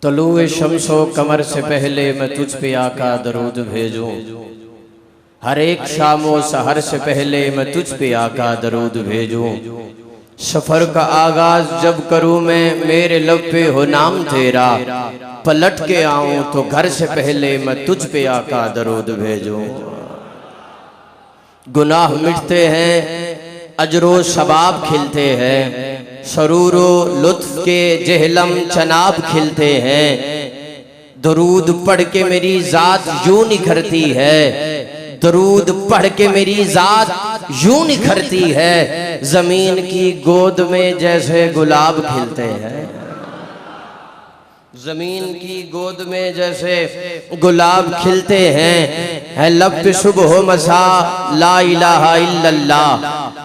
तलुए शम्सो कमर से पहले मैं तुझ पे आका दरूद भेजूं। हर एक शामो सहर से पहले मैं तुझ पे आका दरूद भेजूं। सफर का आगाज जब करूं मैं मेरे लब पे हो नाम तेरा। पलट के आऊं तो घर से पहले मैं तुझ पे आका दरूद भेजूं। गुनाह मिटते हैं, अजरो शबाब खिलते हैं, सरूरो लुत्फ के जहलम चनाब खिलते हैं। दरूद पढ़ के मेरी जात यूं निखरती है, दरूद पढ़ के मेरी जात यूं निखरती है। जमीन की गोद में जैसे गुलाब खिलते हैं, जमीन की गोद में जैसे गुलाब खिलते हैं। है लब पे सुबह मसा ला इलाहा इल्लल्लाह,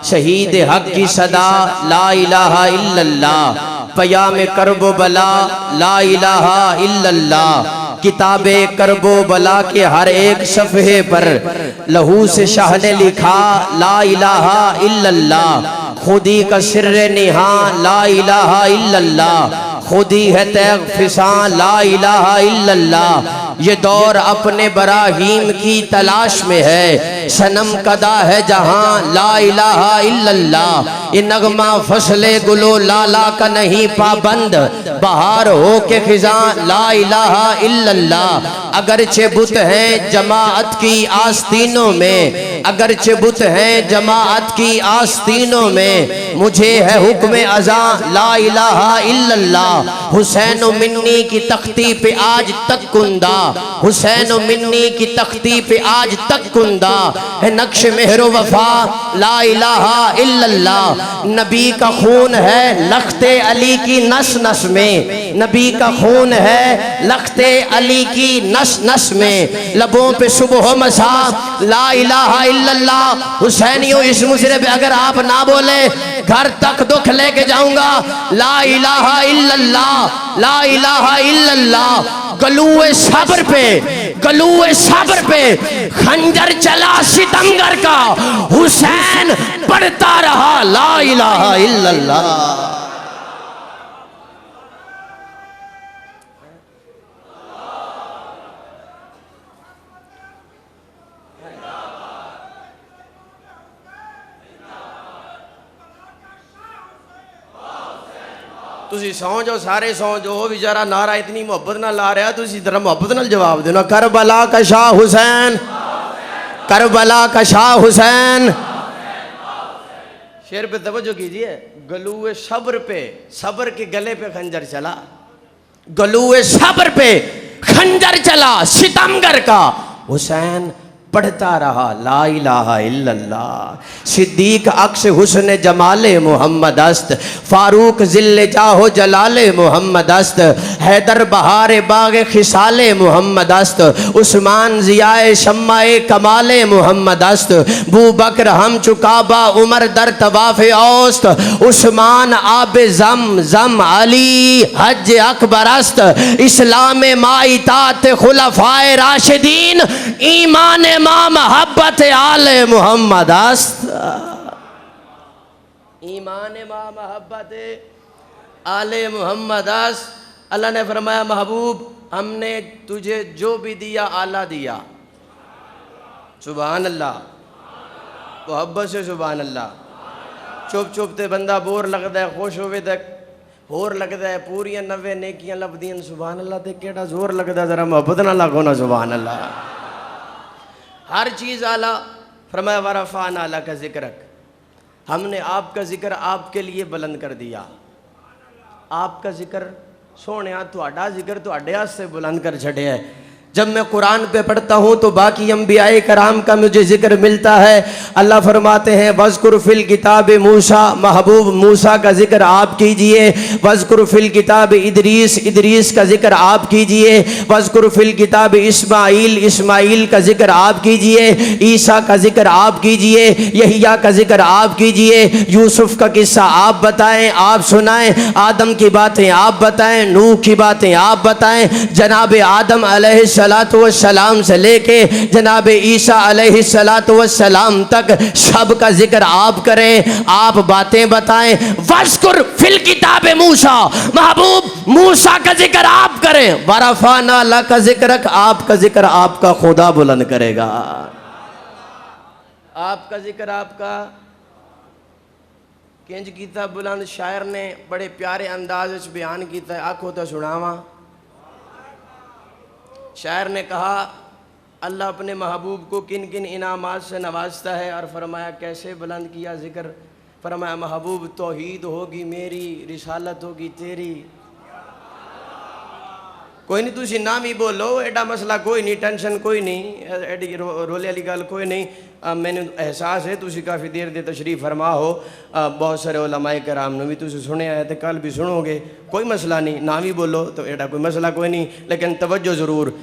शहीद हक की सदा ला इलाहा इल्लल्लाह। पयामे करबो बला ला इलाहा इल्लल्लाह। किताबे करबो बला के हर एक सफ़हे पर लहू से शाह ने लिखा ला इलाहा इल्लल्लाह। खुदी का सिर्रे निहा ला इलाहा इल्लल्लाह, खुदी है तैग फिसा ला इलाहा इल्लल्लाह। ये दौर अपने बराहीम की तलाश में है, सनम कदा है जहां ला इलाहा इल्लल्लाह। ये नगमा फसले गुलो लाला का नहीं पाबंद, बहार हो के खिजा ला इलाहा इल्लल्लाह। अगरचे बुत हैं जमाअत की आस्तीनों में, अगरचे बुत हैं जमाअत की आस्तीनों में, मुझे है हुक्म अज़ा ला इलाहा इल्लल्लाह। हुसैन मिन्नी की तख्ती पे आज तक कुंदा, हुसैन मिन्नी की तख्ती पे आज तक कुंदा है नक्श मेहरो वफा ला इलाहा इल्लल्लाह। नबी का खून है लख्ते अली की नस नस में, नबी का खून है लख्ते अली की नस नस में। लबों पे सुबह मसा ला इलाहा इल्लल्लाह। हुसैनियों इस मुसरे पे अगर आप ना बोले घर तक दुख लेके जाऊंगा। ला इलाहा इल्लल्लाह, ला इलाहा इल्लल्लाह। गलूए सब्र पे, गलूए सब्र पे खंजर चला सितमगर का, हुसैन पढ़ता रहा ला इलाहा इल्लल्लाह। तुसी सौ जाओ, सारे सौ जो बेचारा नारा इतनी मोहब्बत नाल ला रहा, तुसी इधर मोहब्बत नाल जवाब देना। करबला का शाह हुसैन, करबला का शाह हुसैन। शेर पे तवज्जो कीजिए। गलूए सब्र पे, सब्र के गले पे खंजर चला, गलूए सब्र पे खंजर चला सितमगर का, हुसैन पढ़ता रहा ला इलाहा इल्लल्लाह। सिद्दीक अक्स हुस्न जमाले मोहम्मद अस्त, फारूक जिल्ले जाहो जलाले मोहम्मद अस्त, हैदर बहारे बागे खिसाले मोहम्मद अस्त, उस्मान जियाए शम्माए कमाले मोहम्मद अस्त, बू बकर हम चुकाबा उमर दर तवाफ़े औस्त, उस्मान आबे जम जम अली हज अकबर अस्त, इस्लाम माइतात खुलफाए राशिदीन, ईमान मां मोहब्बत आले मोहम्मद अस्त। ईमान मां मोहब्बत आले मोहम्मद अस्त। अल्लाह ने फरमाया महबूब हमने तुझे जो भी दिया आला दिया। सुभान अल्लाह, मोहब्बत से सुभान अल्लाह। चुप चुप ते बंदा बोर लगता है, खुश होवे तक होर लगता है, पूरी 90 नेकियां लभदियां सुभान अल्लाह ते केड़ा जोर लगता, जरा मोहब्बत ना लागो ना सुभान अल्लाह। हर चीज़ आला। फरमाया वरफ़अना आला का ज़िक्रक, हमने आपका ज़िक्र आपके लिए बुलंद कर दिया। आपका ज़िक्र सोने तुहाडा ज़िक्र तुहाडे वास्ते बुलंद कर छड़े है। जब मैं कुरान पे पढ़ता हूँ तो बाकी अंबियाए कराम का मुझे जिक्र मिलता है। अल्लाह फरमाते हैं वज़्कुर फिल किताब मूसा, महबूब मूसा का जिक्र आप कीजिए। वज़्कुर फिल किताब इदरीस, इदरीस का जिक्र आप कीजिए। वज़्कुर फिल किताब इस्माईल, इस्माईल का जिक्र आप कीजिए। ईसा का जिक्र आप कीजिए। यहिया का जिक्र आप कीजिए। यूसुफ का किस्सा आप बताएं, आप सुनाएं। आदम की बातें आप बताएं, नूह की बातें आप बताएं। जनाब आदम अलैहिस्सलाम अलैहिस्सलातु वस्सलाम से लेके जनाब ईसा अलैहिस्सलातु वस्सलाम तक सब का जिक्र आप करें, आप बातें बताएं। वस्कुर फिल किताब मूसा, महबूब मूसा का जिक्र आप करें। वरफाना लका जिक्रक, आपका जिक्र आपका खुदा बुलंद करेगा, आपका जिक्र आपका किंज कीता बुलंद। शायर ने बड़े प्यारे अंदाज में बयान किया, आखो तो सुनावा। शायर ने कहा अल्लाह अपने महबूब को किन किन इनामात से नवाजता है, और फरमाया कैसे बुलंद किया जिक्र। फरमाया महबूब तौहीद होगी मेरी, रिसालत होगी तेरी। कोई नहीं, तुसी नाम ही बोलो, एडा मसला कोई नहीं, टेंशन कोई नहीं, एडी रोले वाली गल कोई नहीं। मैंने एहसास है तुसी काफ़ी देर दे तशरीफ फरमा हो, बहुत सारे उलमाए कराम ने भी तुसी सुने आए थे, कल भी सुनोगे, कोई मसला नहीं, नाम ही बोलो तो एडा कोई मसला कोई नहीं। लेकिन तवज्जो ज़रूर,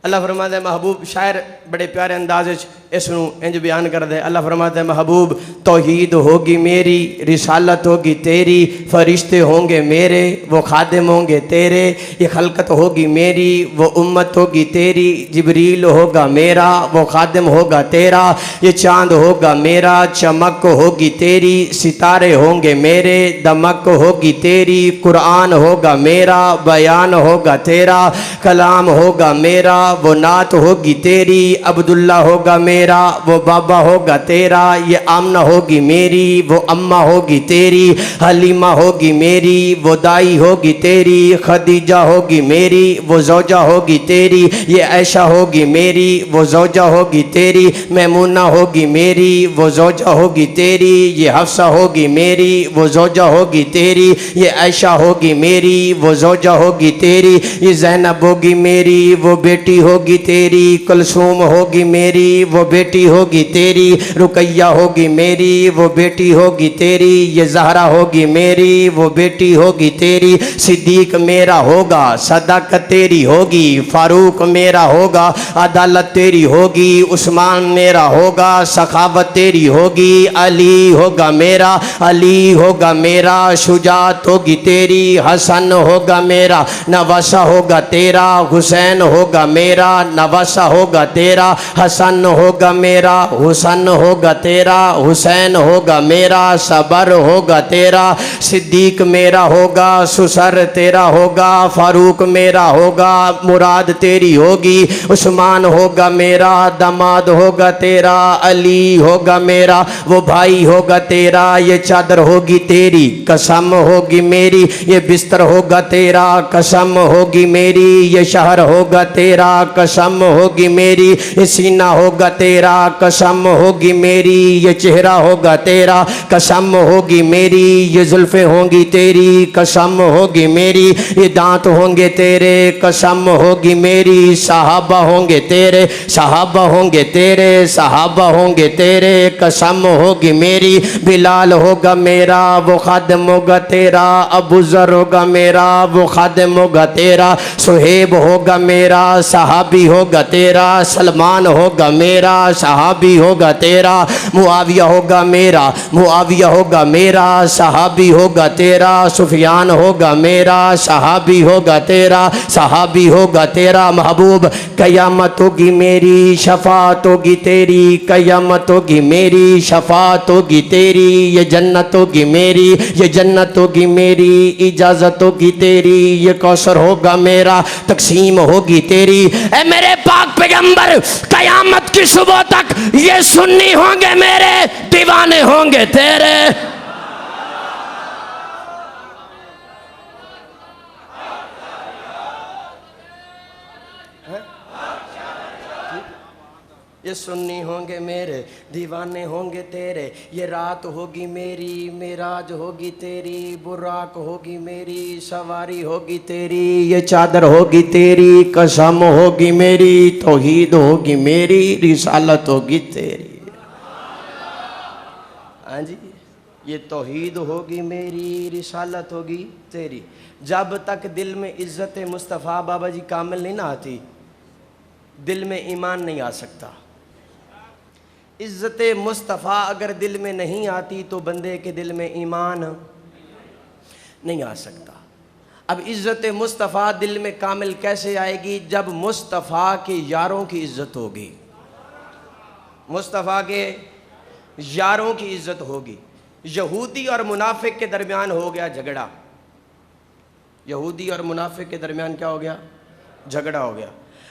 अल्लाह फरमाता है महबूब, शायर बड़े प्यारे अंदाज इसनू इंज बयान कर दे। अल्लाह फरमाता है महबूब तौहीद होगी मेरी, रिसालत होगी तेरी, फरिश्ते होंगे मेरे, वो खादिम होंगे तेरे, ये खलकत होगी मेरी, वो उम्मत होगी तेरी, जिब्रील होगा मेरा, वो खादिम होगा तेरा, ये चांद होगा मेरा, चमक होगी तेरी, सितारे होंगे मेरे, दमक होगी तेरी, कुरान होगा मेरा, बयान होगा तेरा, कलाम होगा मेरा, वो नात होगी तेरी, अब्दुल्ला होगा मेरा, वो बाबा होगा तेरा, ये आमना होगी मेरी, वो अम्मा होगी तेरी, हलीमा होगी मेरी, वो दाई होगी तेरी, खदीजा होगी मेरी, वो जोजा होगी तेरी, ये ऐशा होगी मेरी, वो जोजा होगी तेरी, मैमूना होगी मेरी, वो जोजा होगी तेरी, ये हफ्सा होगी मेरी, वो जोजा होगी तेरी, ये ऐशा होगी मेरी, वो जोजा होगी तेरी, ये ज़ैनब होगी मेरी, वो बेटी होगी तेरी, कुलसूम होगी मेरी, वो बेटी होगी तेरी, रुकैया होगी मेरी, वो बेटी होगी तेरी, ये ज़हरा होगी मेरी, वो बेटी होगी तेरी, सिद्दीक मेरा होगा, सदाकत तेरी होगी, फारूक मेरा होगा, अदालत तेरी होगी, उस्मान मेरा होगा, सखावत तेरी होगी, अली होगा मेरा, अली होगा मेरा, शुजात होगी तेरी, हसन होगा मेरा, नवासा होगा तेरा, हुसैन होगा मेरा, नवासा होगा तेरा, हसन होगा मेरा, हुसन होगा तेरा, हुसैन होगा मेरा, सबर होगा तेरा, सिद्दीक मेरा होगा, सुसर तेरा होगा, फारूक मेरा होगा, मुराद तेरी होगी, उस्मान होगा मेरा, दमाद होगा तेरा, अली होगा मेरा, वो भाई होगा तेरा, ये चादर होगी तेरी, कसम होगी मेरी, ये बिस्तर होगा तेरा, कसम होगी मेरी, ये शहर होगा तेरा, कसम होगी मेरी, ये सीना होगा तेरा, कसम होगी मेरी, ये चेहरा होगा तेरा, कसम होगी मेरी, ये जुल्फे होंगी तेरी, कसम होगी मेरी, ये दांत होंगे तेरे, कसम होगी मेरी, सहाबा होंगे तेरे, सहाबा होंगे तेरे, सहाबा होंगे तेरे, कसम होगी मेरी, बिलाल होगा मेरा, वो खादिम होगा तेरा, अबू ज़र होगा मेरा, वो खादिम होगा तेरा, सुहेब होगा मेरा, सहाबी होगा तेरा, सलमान होगा मेरा, सहाबी होगा तेरा, मुआविया होगा मेरा, मुआविया होगा मेरा, सहाबी होगा तेरा, सुफियान होगा मेरा, सहाबी होगा तेरा, सहाबी होगा तेरा। महबूब कयामत होगी मेरी, शफात होगी तेरी, कयामत होगी मेरी, शफात होगी तेरी, ये जन्नत होगी मेरी, ये जन्नत होगी मेरी, इजाजत होगी तेरी, ये कौसर होगा मेरा, तकसीम होगी तेरी। ए मेरे पाक पैगंबर कयामत की सुबह तक ये सुन्नी होंगे मेरे, दीवाने होंगे तेरे। ये सुन्नी होंगे मेरे, दीवाने होंगे तेरे, ये रात होगी मेरी, मेराज होगी तेरी, बुराक होगी मेरी, सवारी होगी तेरी, ये चादर होगी तेरी, कसम होगी मेरी, तौहीद होगी मेरी, रिसालत होगी तेरी। हाँ जी, ये तौहीद होगी मेरी, रिसालत होगी तेरी। जब तक दिल में इज़्ज़त मुस्तफ़ा बाबा जी कामिल नहीं ना आती, दिल में ईमान नहीं आ सकता। इज़्ज़त मुस्तफ़ा अगर दिल में नहीं आती तो बंदे के दिल में ईमान नहीं आ सकता। अब इज़्ज़त मुस्तफ़ा दिल में कामिल कैसे आएगी? जब मुस्तफ़ा के यारों की इज़्ज़त होगी, मुस्तफ़ा के यारों की इज़्ज़त होगी। यहूदी और मुनाफिक के दरमियान हो गया झगड़ा, यहूदी और मुनाफिक के दरमियान क्या हो गया? झगड़ा हो गया।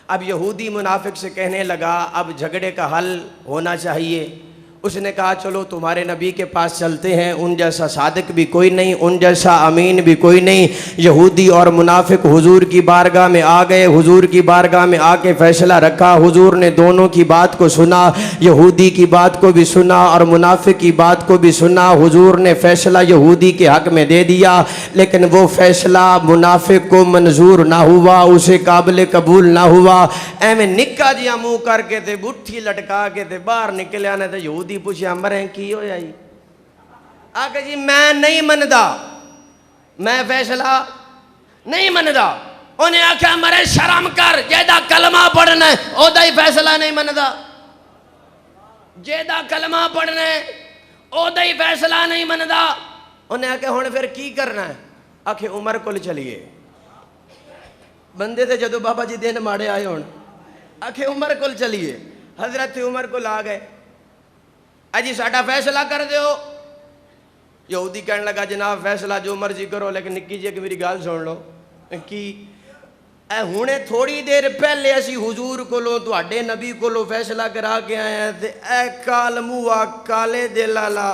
अब यहूदी मुनाफिक से कहने लगा अब झगड़े का हल होना चाहिए। उसने कहा चलो तुम्हारे नबी के पास चलते हैं, उन जैसा सादिक भी कोई नहीं, उन जैसा अमीन भी कोई नहीं। यहूदी और मुनाफिक हुजूर की बारगाह में आ गए। हुजूर की बारगाह में आके फ़ैसला रखा। हुजूर ने दोनों की बात को सुना, यहूदी की बात को भी सुना और मुनाफिक की बात को भी सुना। हुजूर ने फ़ैसला यहूदी के हक़ में दे दिया, लेकिन वो फ़ैसला मुनाफिक को मंजूर ना हुआ, उसे काबिल कबूल ना हुआ। एवं निक्का जिहा मुँह करके ते बुट्ठी लटका के ते बाहर निकलिया ने ते यहूदी पूछया मरें की होया जी? आके जी मैं नहीं मनदा, मैं फैसला नहीं मनदा। उन्हें आख्या मरे शर्म कर, जेदा कलमा पढ़ना ओदा ही फैसला नहीं मनदा, जेदा कलमा पढ़ना ओदा ही फैसला नहीं मनदा। उन्हें आख्या हुण फिर की करना है? आखे उमर कोल चलिए। बंदे थे जदों बाबा जी दिन माड़े आए हुण, आखे उमर कोल चलिए। हजरत उमर कोल आ गए, अजी साडा फैसला कर दो। यहूदी कहने लगा जनाब फैसला जो मर्जी करो, लेकिन निक्की जी मेरी गल सुन लो कि हुणे थोड़ी देर पहले असी हुजूर कोलों तुहाडे नबी कोलों फैसला करा के आए हैं ते ए काल मुआ काले दिल वाला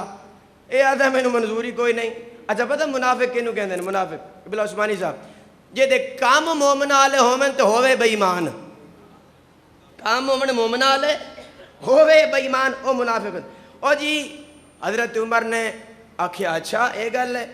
ये आदा मैनू मंजूरी कोई नहीं। अच्छा पता मुनाफिक किनू कहंदे ने? मुनाफिक बिला उस्मानी साहब जे दे काम मोमना वाले होवन ते होवे बेईमान, काम मोमन मोमना वाले होवे बेईमान ओ मुनाफिक। ओ जी हजरत उमर ने आख्या अच्छा ये गल है,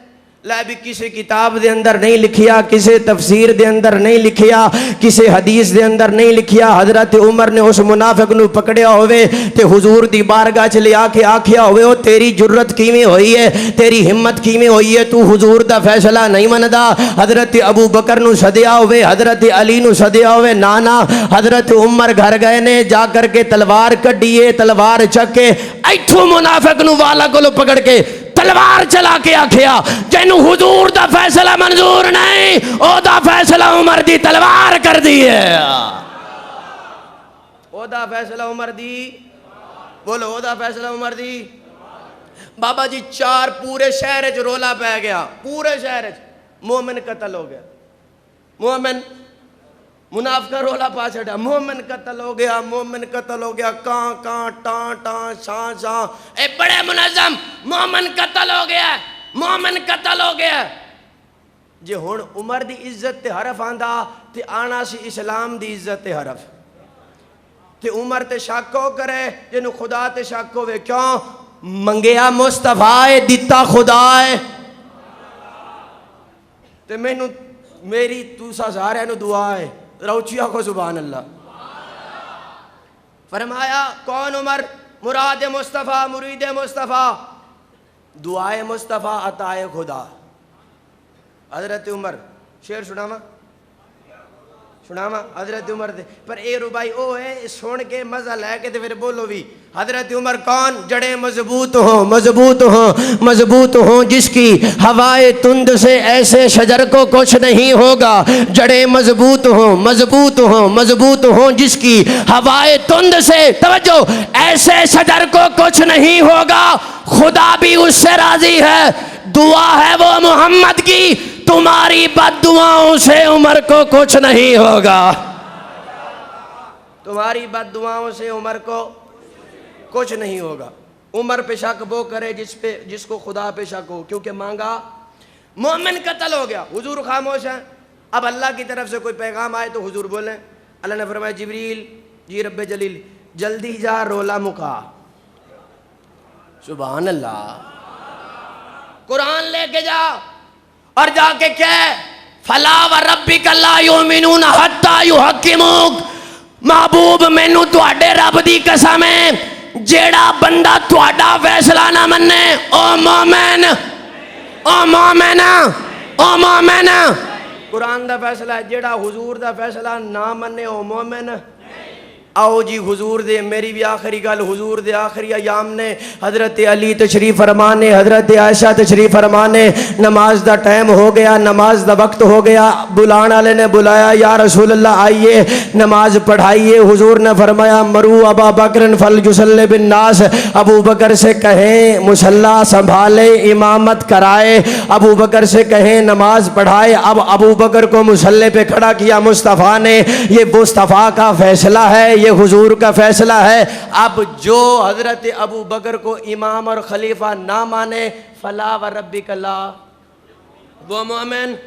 लै भी किसी किताब दे अंदर नहीं लिखिया, किसी तफसीर दे अंदर नहीं लिखिया, किसी हदीस दे अंदर नहीं लिखिया। हजरत उमर ने उस मुनाफिक नू पकड़िया होवे ते हुजूर दी बारगाह च ले आके आख्या होवे ओ तेरी जुर्रत किवें होई है, तेरी हिम्मत किवें होई है, तू हुजूर दा फैसला नहीं मनदा। हजरत अबू बकर नू सदिया होवे, हजरत अली नू सदिया होवे, ना ना। हजरत उमर घर गए ने, जा करके तलवार कड्डीए, तलवार चक के इथों मुनाफिक नू वाला कोलों पकड़ के तलवार चला के आखिया जैनू हुजूर दा फैसला मंजूर नहीं ओदा फैसला उमर दी तलवार कर दी है। ओदा फैसला उमर दी, बोलो ओदा फैसला उमर दी। बाबा जी चार पूरे शहर च रोला पै गया, पूरे शहर च मोमिन कत्ल हो गया, मोमिन मुनाफिका रोला पा छड़ा, मोमिन कत्ल हो गया, मोमिन कत्ल हो गया, कां कां टां टां शां शां ए बड़े मुनज़्ज़म मोमिन कत्ल हो गया, मोमिन कत्ल हो गया। जे हुण उमर दी इज्जत ते हरफ आंदा ते आना सी इस्लाम दी इज्जत ते हरफ, ते उमर ते शक हो करे जिन्हों खुदा ते शक होवे। क्यों? मंगया मुस्तफा है, दिता खुदा है। ते मैनू मेरी तुसा सारे दुआ है, रौचिया को सुभान अल्लाह। फरमाया कौन उमर? मुराद मुस्तफ़ा, मुरीद मुस्तफ़ा, दुआए मुस्तफ़ा, अताए खुदा। हजरत उमर शेर सुनावा सुनावा हजरत उमर दे पर ए रुबाई ओ है सुन के मजा लैके ते फिर बोलो भी। हजरत उमर कौन? जड़े मजबूत हो, मजबूत हो, मजबूत हो, जिसकी हवाए तुंद से ऐसे शजर को कुछ नहीं होगा। जड़े मजबूत हो, मजबूत हो, मजबूत हो, जिसकी हवाए तुंद से तवज्जो ऐसे शजर को कुछ नहीं होगा। खुदा भी उससे राजी है, दुआ है वो मोहम्मद की, तुम्हारी बद्दुआओं से उमर को कुछ नहीं होगा। तुम्हारी बद्दुआओं से उमर को कुछ नहीं होगा। उमर पे शक वो करे जिसको खुदा पे शक हो, क्योंकि मांगा मोमिन कत्ल हो गया। हुजूर खामोश हैं। अब अल्लाह की तरफ से कोई पैगाम आए तो हुजूर बोले। अल्लाह ने फरमाया जिब्रील जी रब्बे जलील जल्दी जा रोला मुका। सुभान अल्लाह। कुरान लेके जा और जाके कह फला व रब्बिका ला युमिनूना हत्ता युहक्किमुक। महबूब मैनू तुहाडे रब दी कसम है जेड़ा बंदा तुहाडा फैसला ना मन्ने ओ मोमिन, ओ मोमिन, ओ मोमिन। कुरान दा फैसला है, जेड़ा हुजूर दा फैसला ना मन्ने ओ मोमिन। आओ जी हुजूर दे मेरी भी आखिरी गल हुजूर दे आखिरी अयाम ने हज़रत अली तशरीफ फरमाने हज़रत आयशा तशरीफ फरमाने नमाज दा टाइम हो गया नमाज दा वक्त हो गया बुलाने वाले ने बुलाया या रसूल अल्लाह आइए नमाज पढ़ाइए हुजूर ने फरमाया मरू अबा बकर फल युसल्ली बिन नास अबू बकर से कहें मुसल्ला संभाले इमामत कराए अबू बकर से कहें नमाज पढ़ाए। अब अबू बकर को मुसल्ले पे खड़ा किया मुस्तफ़ा ने। ये मुस्तफ़ा का फैसला है ये हुजूर का फैसला है। अब जो हजरत अबू बकर को इमाम और खलीफा ना माने फला व रब्बिक ला वो मोमिन।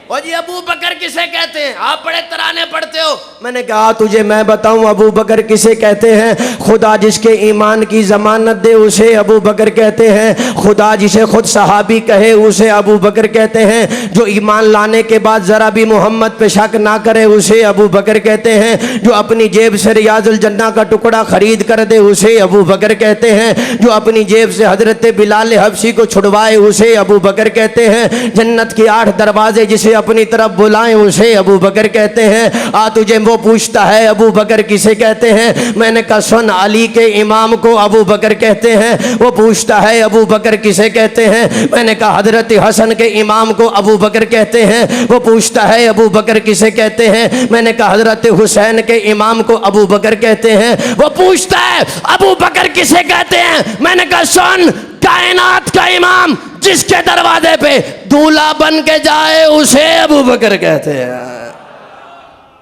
और जी अबू बकर किसे कहते हैं? आप बड़े तराने पढ़ते हो। मैंने कहा तुझे मैं बताऊं अबू बकर किसे कहते हैं? खुदा जिसके ईमान की जमानत दे उसे अबू बकर कहते हैं। खुदा जिसे खुद सहाबी कहे उसे अबू बकर कहते हैं। जो ईमान लाने के बाद जरा भी मोहम्मद पे शक ना करे उसे अबू बकर कहते हैं। जो अपनी जेब से रियाजुल जन्ना का टुकड़ा खरीद कर दे उसे अबू बकर कहते हैं। जो अपनी जेब से हजरत बिलाल हबशी को छुड़वाए उसे अबू बकर कहते हैं। जन्नत के 8 दरवाजे जिसे अपनी तरफ बुलाएं उसे अबू बकर कहते हैं। तुझे वो पूछता है अबू बकर किसे कहते हैं? मैंने कहा सुन अली के इमाम को अबू बकर कहते हैं। वो पूछता है अबू बकर किसे कहते हैं? मैंने कहा हजरत हसन के इमाम को अबू बकर कहते हैं। वो पूछता है अबू बकर किसे कहते हैं? मैंने कहा हजरत हुसैन के इमाम को अबू बकर कहते हैं। वो पूछता है अबू बकर किसे कहते हैं? मैंने कहा सुन कायनात का इमाम जिसके दरवाजे पे दूल्हा बन के जाए उसे अबू बकर कहते हैं।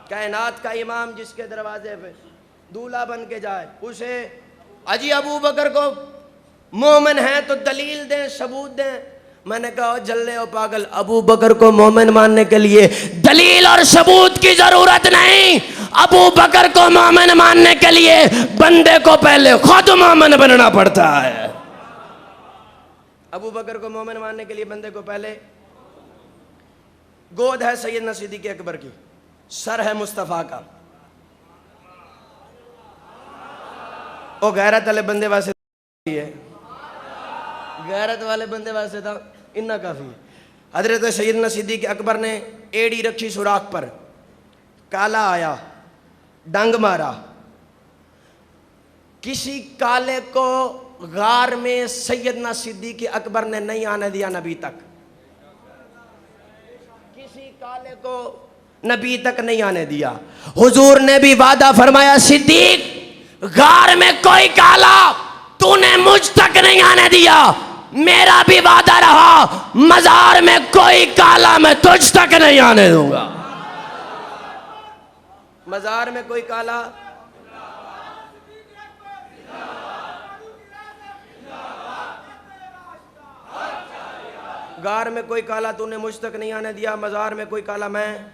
कायनात का इमाम जिसके दरवाजे पे दूल्हा बन के जाए उसे। अजी अबू बकर को मोमिन है तो दलील दें सबूत दें। मैंने कहा जल्ले ओ पागल अबू बकर को मोमिन मानने के लिए दलील और सबूत की जरूरत नहीं। अबू बकर को मोमिन मानने के लिए बंदे को पहले खुद मोमिन बनना पड़ता है। अबू बकर को मोमिन मानने के लिए बंदे को पहले गोद है सैयदना सिद्दीक़ अकबर की, सर है मुस्तफ़ा का। ओ गैरत वाले बंदे वास्ते है, गैरत वाले बंदे वास्ते था इन्ना काफी है। हजरत सैयदना सिद्दीक़ अकबर ने एड़ी रखी सुराख पर, काला आया डंग मारा। किसी काले को गार में सैयदना सिद्दीक़ अकबर ने नहीं आने दिया नबी तक। किसी काले को नबी तक नहीं आने दिया। हुजूर ने भी वादा फरमाया सिद्दीक़ गार में कोई काला तूने मुझ तक नहीं आने दिया। मेरा भी वादा रहा मजार में कोई काला मैं तुझ तक नहीं आने दूंगा। मजार में कोई काला गार में कोई काला तूने मुझ तक नहीं आने दिया। मजार में कोई काला मैं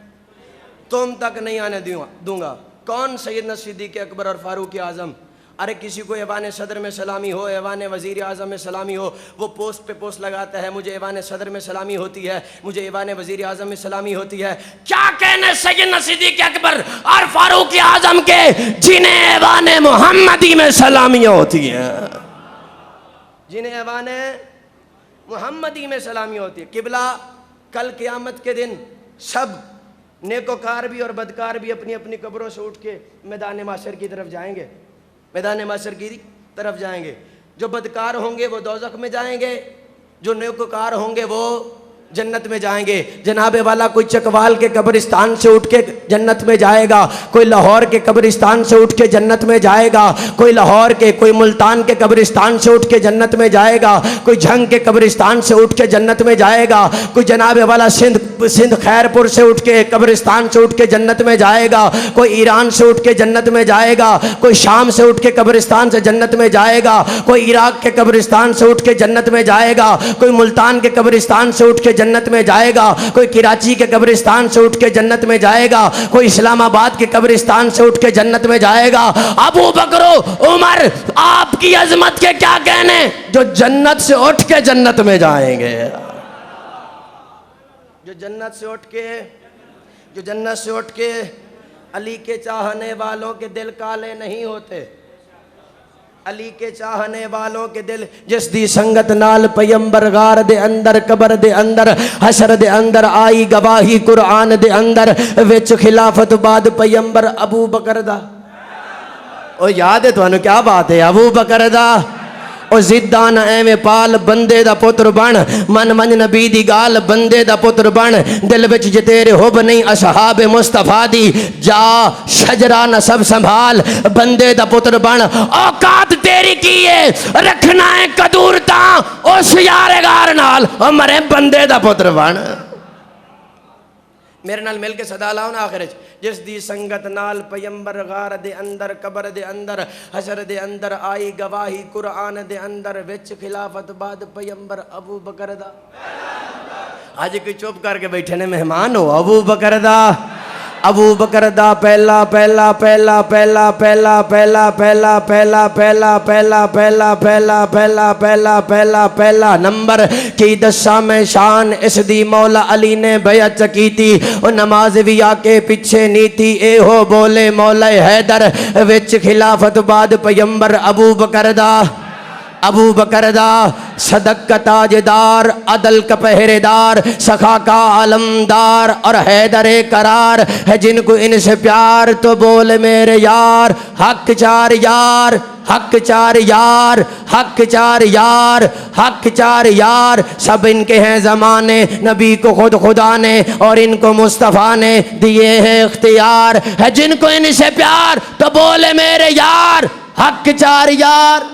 तुम तक नहीं आने दूंगा। कौन? सैयदना सिद्दीक़ अकबर और फारूक आज़म। अरे किसी को ऐवान सदर में सलामी हो, ऐवान वज़ीर आज़म में सलामी हो, वो पोस्ट पे पोस्ट लगाता है मुझे ऐवान सदर में सलामी होती है, मुझे ऐवान वज़ीर आज़म में सलामी होती है। क्या कहने सैयदना सिद्दीक़ अकबर और फारूक आज़म के जिन्हें ऐवान मोहम्मदी में सलामियाँ होती हैं, जिन्हें ऐवान मोहम्मदी में सलामी होती है। किबला कल क़यामत के दिन सब नेकोकार भी और बदकार भी अपनी अपनी कब्रों से उठ के मैदान माशर की तरफ जाएंगे, मैदान माशर की तरफ जाएंगे। जो बदकार होंगे वो दोज़ख में जाएंगे, जो नेकोकार होंगे वो जन्नत में जाएंगे। जनाबे वाला कोई चकवाल के कब्रिस्तान से उठ के जन्नत में जाएगा, कोई लाहौर के कब्रिस्तान से उठ के जन्नत में जाएगा, कोई लाहौर के कोई मुल्तान के कब्रिस्तान से उठ के जन्नत में जाएगा, कोई झंग के कब्रिस्तान से उठ के जन्नत में जाएगा, कोई जनाबे वाला सिंध खैरपुर से उठ के कब्रिस्तान से उठ के जन्नत में जाएगा, कोई ईरान से उठ के जन्नत में जाएगा, कोई शाम से उठ के कब्रिस्तान से जन्नत में जाएगा, कोई इराक के कब्रिस्तान से उठ के जन्नत में जाएगा, कोई मुल्तान के कब्रिस्तान से उठ के जन्नत में जाएगा, कोई कराची के कब्रिस्तान से उठ के जन्नत में जाएगा, कोई इस्लामाबाद के कब्रिस्तान से उठ के जन्नत में जाएगा। अबू बकर उमर आपकी अजमत के क्या कहने, जो जन्नत से उठ के जन्नत में जाएंगे, जो जन्नत से उठ के अली के चाहने वालों के दिल काले नहीं होते। अली के चाहने वालों के दिल जिस दी संगत नाल पैगंबर गार दे अंदर कबर दे अंदर हशर दे अंदर आई गवाही कुरान दे अंदर विच खिलाफत बाद पैगंबर अबू बकर दा ओ याद है तुहानू क्या बात है अबू बकर दा ओ जिद्दा ना एवें पाल बंदे दा पुत्र बन मन मन नबी दी गाल बंदे दा पुत्र बन दिल विच जे तेरे हुब नहीं असहाब मुस्तफा दी जा शजरा न सब संभाल बंदे दा पुत्र बन औकात तेरी की है रखना है कदूरता उस यारेगार नाल ओ मरे बंदे दा पुत्र बन मेरे नाल मिल के सदा लाओ ना आखिर जिस दी संगत नाल पैगंबर गार दे अंदर कबर दे अंदर हशर दे अंदर आई गवाही कुरान दे अंदर विच खिलाफत बाद पैगंबर अबू बकर दा आज कोई चुप करके बैठे ने मेहमान हो अबू बकर दा अबू बकर दा पहला पहला पहला पहला पहला पहला पहला पहला पहला पहला पहला पहला पहला पहला पहला पहला नंबर की दशा में शान इस दी मौला अली ने बैअत की थी और नमाज भी आके पीछे नीति ए हो बोले मौला हैदर विच खिलाफत बाद पैगंबर अबू बकर दा अबू बकर दा सदक का ताजदार अदल का पहरेदार सखा का आलमदार और हैदर करार है जिनको इनसे प्यार तो बोले मेरे यार हक चार यार हक चार यार हक चार यार हक चार यार सब इनके हैं ज़माने नबी को खुद खुदा ने और इनको मुस्तफ़ा ने दिए हैं इख्तियार है जिनको इनसे प्यार तो बोले मेरे यार हक चार यार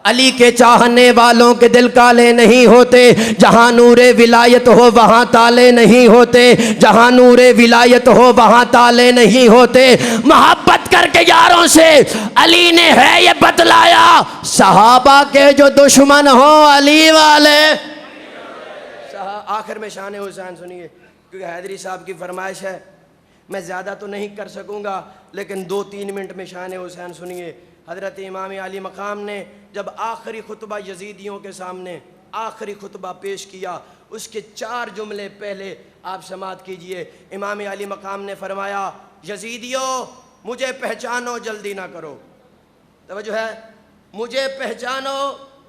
अली के चाहने वालों के दिल काले नहीं होते जहाँ नूरे विलायत हो वहाँ ताले नहीं होते जहाँ नूरे विलायत हो वहाँ ताले नहीं होते मोहब्बत करके यारों से अली ने है ये बतलाया सहाबा के जो दुश्मन हो अली वाले आखिर में शान हुसैन सुनिए क्योंकि हैदरी साहब की फरमाइश है मैं ज़्यादा तो नहीं कर सकूँगा लेकिन 2-3 मिनट में शान हुसैन सुनिए हज़रत इमाम अली मकाम ने जब आखिरी खुतबा यजीदियों के सामने आखिरी खुतबा पेश किया उसके 4 जुमले पहले आप समाअत कीजिए इमाम अली मकाम ने फरमाया यजीदियों मुझे पहचानो जल्दी ना करो तवज्जो है मुझे पहचानो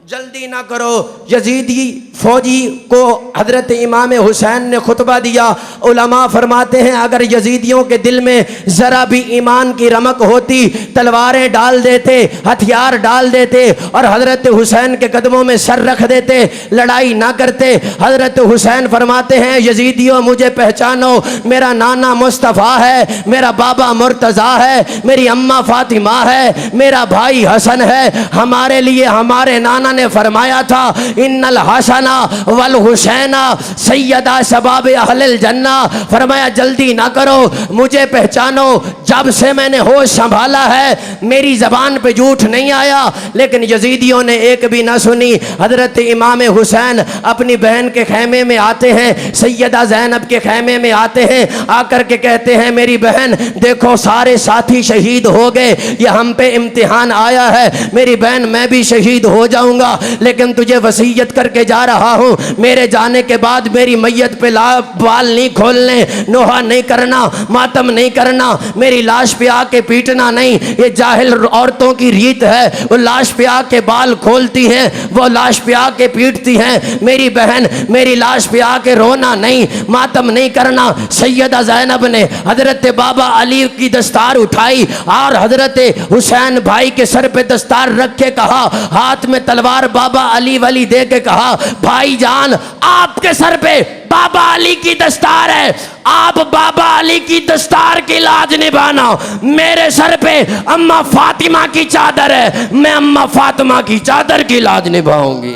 जल्दी ना करो यजीदी फौजी को हजरत इमाम हुसैन ने खुतबा दिया उलमा फरमाते हैं अगर यजीदियों के दिल में ज़रा भी ईमान की रमक होती तलवारें डाल देते हथियार डाल देते और हजरत हुसैन के कदमों में सर रख देते लड़ाई ना करते हजरत हुसैन फरमाते हैं यजीदियों मुझे पहचानो मेरा नाना मुस्तफ़ा है मेरा बाबा मुर्तज़ा है मेरी अम्मा फातिमा है मेरा भाई हसन है हमारे लिए हमारे नाना ने फरमाया था इन्नल हसना वल हुसैना सैयदा शबाब अहलिल जन्ना फरमाया जल्दी ना करो मुझे पहचानो जब से मैंने होश संभाला है मेरी ज़बान पे झूठ नहीं आया लेकिन यजीदियों ने एक भी ना सुनी हजरत इमाम हुसैन अपनी बहन के खैमे में आते हैं सैयदा ज़ैनब के खैमे में आते हैं आकर के कहते हैं मेरी बहन देखो सारे साथी शहीद हो गए ये हम पे इम्तिहान आया है मेरी बहन मैं भी शहीद हो जाऊंगा लेकिन तुझे वसीयत करके जा रहा हूँ मेरे जाने के बाद मेरी मैयत पे बाल नहीं खोलने नोहा नहीं करना मातम नहीं करना मेरी लाश पे आके पीटना नहीं ये जाहिल औरतों की रीत है वो लाश पे आके बाल खोलती हैं वो लाश पे आके पीटती हैं मेरी बहन मेरी लाश पे आके रोना नहीं मातम नहीं करना सैयदा ज़ैनब ने हजरत बाबा अली की दस्तार उठाई और हजरत हुसैन भाई के सर पे दस्तार रख के कहा हाथ में तलवार बाबा अली वाली दे के कहा भाईजान आपके सर पे बाबा अली की दस्तार है आप बाबा अली की दस्तार की लाज निभाना मेरे सर पे अम्मा फातिमा की चादर है मैं अम्मा फातिमा की चादर की लाज निभाऊंगी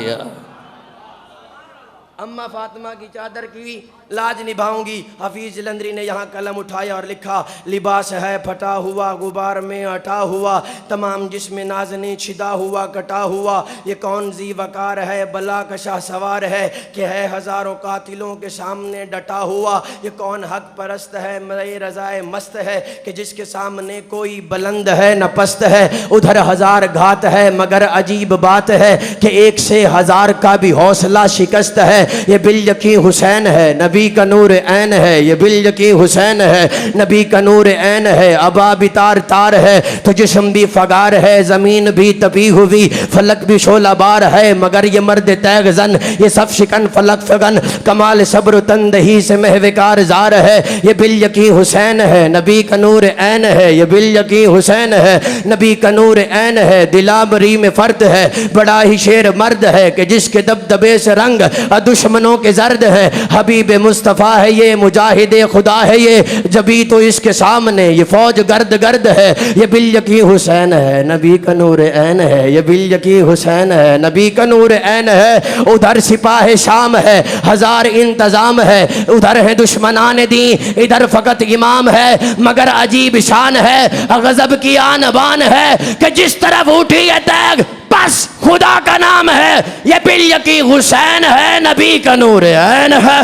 अम्मा फातिमा की चादर की लाज निभाऊंगी हफीज जलंधरी ने यहाँ कलम उठाया और लिखा लिबास है फटा हुआ गुबार में अटा हुआ तमाम जिस्म नाज़नी छिदा हुआ कटा हुआ ये कौन जी वकार है बला का शाह सवार है कि है हज़ारों कातिलों के सामने डटा हुआ ये कौन हक परस्त है मरे रज़ाए मस्त है कि जिसके सामने कोई बुलंद है न पस्त है उधर हज़ार घात है मगर अजीब बात है कि 1 से 1000 का भी हौसला शिकस्त है ये बिल यकीन हुसैन है, नबी का नूर ऐन है, ये बिल यकीन हुसैन है, नबी का नूर ऐन है। अबा भी तार तार है तो जिस्म भी फगार है, ज़मीन भी तपी हुई फलक भी शोलाबार है, मगर ये मर्द तैगज़न ये सब शिकन फलक फगन, कमाल सब्र तंदही से महविकार जार है। ये बिल यकीन हुसैन है, नबी का नूर ऐन है, ये बिल यकीन हुसैन है, नबी का नूर ऐन है। दिलावरी में फर्द है, बड़ा ही शेर मर्द है कि जिसके दबदबे से रंग दुश्मनों के जर्द है। हबीब मुस्तफ़ा है ये, मुजाहिद खुदा है ये, जबी तो इसके सामने ये फौज गर्द गर्द है। ये बिल यकीन हुसैन है, नबी का नूर ऐन है, ये बिल यकीन हुसैन है, नबी का नूर ऐन है। उधर सिपाह शाम है, हजार इंतजाम है, उधर है दुश्मनान दी, इधर फकत इमाम है, मगर अजीब शान है, गजब की आन बान है कि जिस तरफ उठी है तैग बस खुदा का नाम है। ये बिल यकीन हुसैन है, नबी का नूर ऐन है।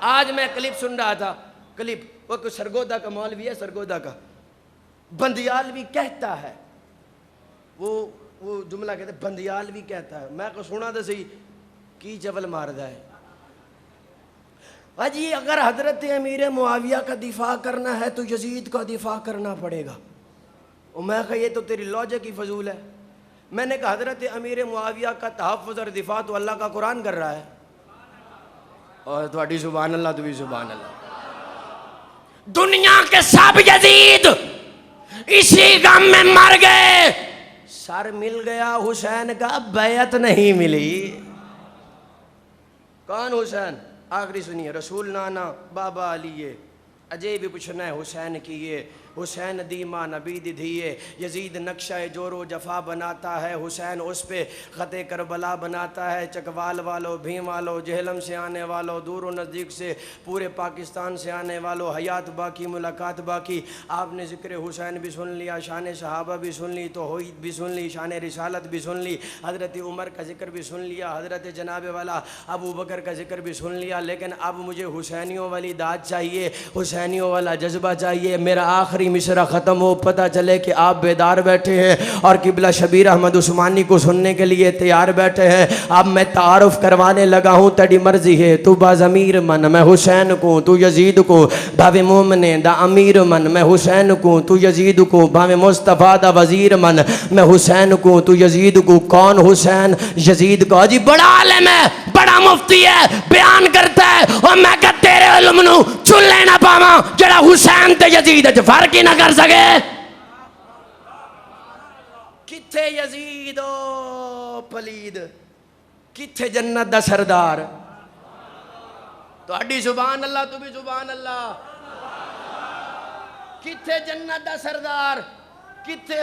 आज मैं क्लिप सुन रहा था, क्लिप वो कोई सरगोदा का मौलवी है, सरगोदा का बंदियालवी कहता है, वो जुमला कहते बंदियालवी कहता है। मैं को सुना तो सही की जबल मारदा है। अजी अगर हजरत अमीर मुआविया का दिफा करना है तो यजीद का दिफा करना पड़ेगा। और मैं कहा ये तो तेरी लॉजिक ही फजूल है। मैंने कहा हजरत अमीर मुआविया का तहफ़्फ़ुज़ और दिफा तो अल्लाह का कुरान कर रहा है, और थोड़ी सुभान अल्लाह, तू भी सुभान अल्लाह। दुनिया के सब यजीद इसी गम में मर गए, सर मिल गया हुसैन का, बैयत नहीं मिली। कौन हुसैन? आखिरी सुनिए, रसूल नाना बाबा अली अजय भी पूछना है हुसैन की ये, हुसैन दीमा नबी दिए, यजीद नक्शा जोरो जफा बनाता है, हुसैन उस पे ख़ते करबला बनाता है। चकवाल वालों, भीम वालों, जहलम से आने वालों, दूर व नज़दीक से पूरे पाकिस्तान से आने वालों, हयात बाकी मुलाकात बाकी। आपने ज़िक्र हुसैन भी सुन लिया, शान सहाबा भी सुन ली, तौहीद भी सुन ली, शान रिसालत भी सुन ली, हज़रत उमर का जिक्र भी सुन लिया, हज़रत जनाब वाला अबू बकर का जिक्र भी सुन लिया। लेकिन अब मुझे हुसैनियों वाली दाद चाहिए, हुसैनियों वाला जज्बा चाहिए। मेरा आखिरी मिसरा ख़त्म हो, पता चले कि आप बेदार बैठे हैं और किबला शबीर अहमद उस्मानी को सुनने के लिए तैयार बैठे हैं। अब मैं तारुफ करवाने लगा हूँ, तेरी मर्जी है, तू बाज़मीर मन मैं हुसैन को, तू यजीद को, भावे मोमने दा अमीर मन मैं हुसैन को, तू यजीद को, भावे मुस्तफ़ा दा वज़ीर मन मैं हुसैन को, तू यजीद को। कौन हुसैन? यजीद का जी बड़ा आलिम है, बड़ा मुफ्ती है, बयान करता है, और मैं कह तेरे इल्म नू चुन लेना पावा जरा हुसैन ते यजीद च फर्क ही ना कर सके। किथे यजीद ओ पलीद, किथे जन्नत दा सरदार। तुहाडी सुभान अल्लाह, तू भी सुभान अल्लाह। किथे जन्नत दा सरदार, किथे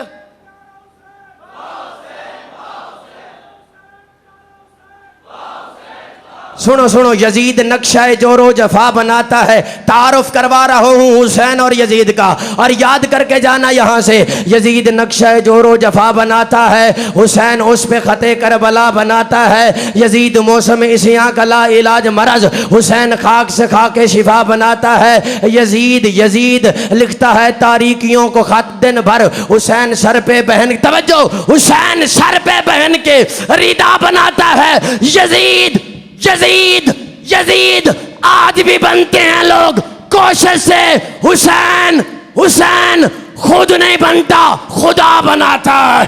सुनो सुनो, यजीद नक्शा जोरो जफा बनाता है। तारुफ करवा रहा हूँ हुसैन और यजीद का, और याद करके जाना यहाँ से। यजीद नक्शा जोरो जफा बनाता है, हुसैन उस पे ख़ते करबला बनाता है। यजीद मौसम इसियाँ का ला इलाज मरज, हुसैन खाक से खाके शिफा बनाता है। यजीद यजीद लिखता है तारीकियों को खत दिन भर, हुसैन सर पे बहन, तवज्जो, हुसैन सर पे बहन के रिदा बनाता है। यजीद यजीद यजीद आज भी बनते हैं लोग कोशिश से। हुसैन हुसैन खुद नहीं बनता, खुदा बनाता है।